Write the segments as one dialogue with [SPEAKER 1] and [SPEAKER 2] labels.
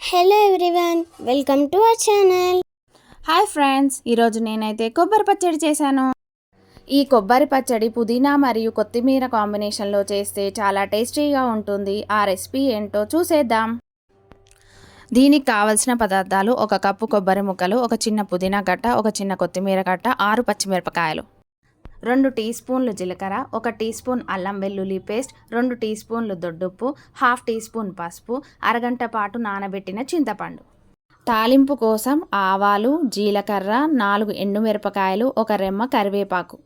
[SPEAKER 1] Hello everyone, welcome to our channel.
[SPEAKER 2] Hi friends, ఈరోజు నేనైతే కొబ్బరి పచ్చడి చేశాను. ఈ కొబ్బరి పచ్చడి పుదీనా మరియు కొత్తిమీర కాంబినేషన్లో చేస్తే చాలా టేస్టీగా ఉంటుంది. ఆ రెసిపీ ఏంటో చూసేద్దాం. దీనికి కావలసిన పదార్థాలు: 1 కప్పు కొబ్బరి ముక్కలు, 1 చిన్న పుదీనా కట్ట, 1 చిన్న కొత్తిమీర కట్ట, 6 పచ్చిమిరపకాయలు, 2 టీ స్పూన్లు జీలకర్ర, 1 టీ స్పూన్ అల్లం వెల్లుల్లి పేస్ట్, 2 టీ స్పూన్లు దొడ్డుప్పు, 1/2 టీ స్పూన్ పసుపు, అరగంట పాటు నానబెట్టిన చింతపండు. తాలింపు కోసం ఆవాలు, జీలకర్ర, 4 ఎండుమిరపకాయలు, 1 రెమ్మ కరివేపాకు.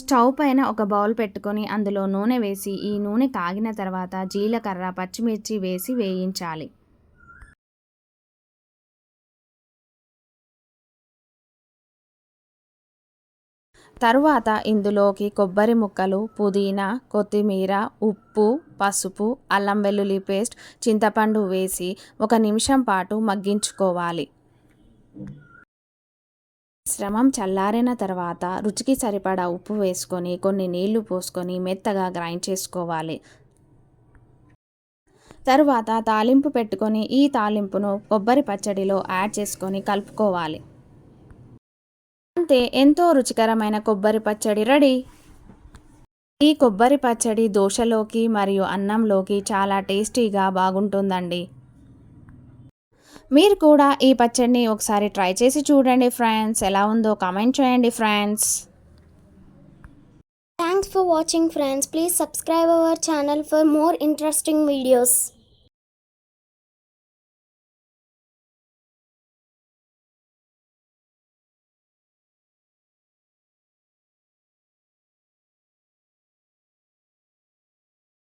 [SPEAKER 2] స్టవ్ పైన ఒక బౌల్ పెట్టుకొని అందులో నూనె వేసి ఈ నూనె కాగిన తర్వాత జీలకర్ర, పచ్చిమిర్చి వేసి వేయించాలి. తరువాత ఇందులోకి కొబ్బరి ముక్కలు, పుదీనా, కొత్తిమీర, ఉప్పు, పసుపు, అల్లం వెల్లుల్లి పేస్ట్, చింతపండు వేసి 1 నిమిషం పాటు మగ్గించుకోవాలి. మిశ్రమం చల్లారిన తర్వాత రుచికి సరిపడా ఉప్పు వేసుకొని కొన్ని నీళ్లు పోసుకొని మెత్తగా గ్రైండ్ చేసుకోవాలి. తరువాత తాలింపు పెట్టుకొని ఈ తాలింపును కొబ్బరి పచ్చడిలో యాడ్ చేసుకొని కలుపుకోవాలి. అంతే, ఎంతో రుచికరమైన కొబ్బరి పచ్చడి రెడీ. ఈ కొబ్బరి పచ్చడి దోశలోకి మరియు అన్నంలోకి చాలా టేస్టీగా బాగుంటుందండి. మీరు కూడా ఈ పచ్చడిని ఒకసారి ట్రై చేసి చూడండి ఫ్రెండ్స్. ఎలా ఉందో కామెంట్ చేయండి friends.
[SPEAKER 1] Thanks for watching friends. Please subscribe our channel for more interesting videos.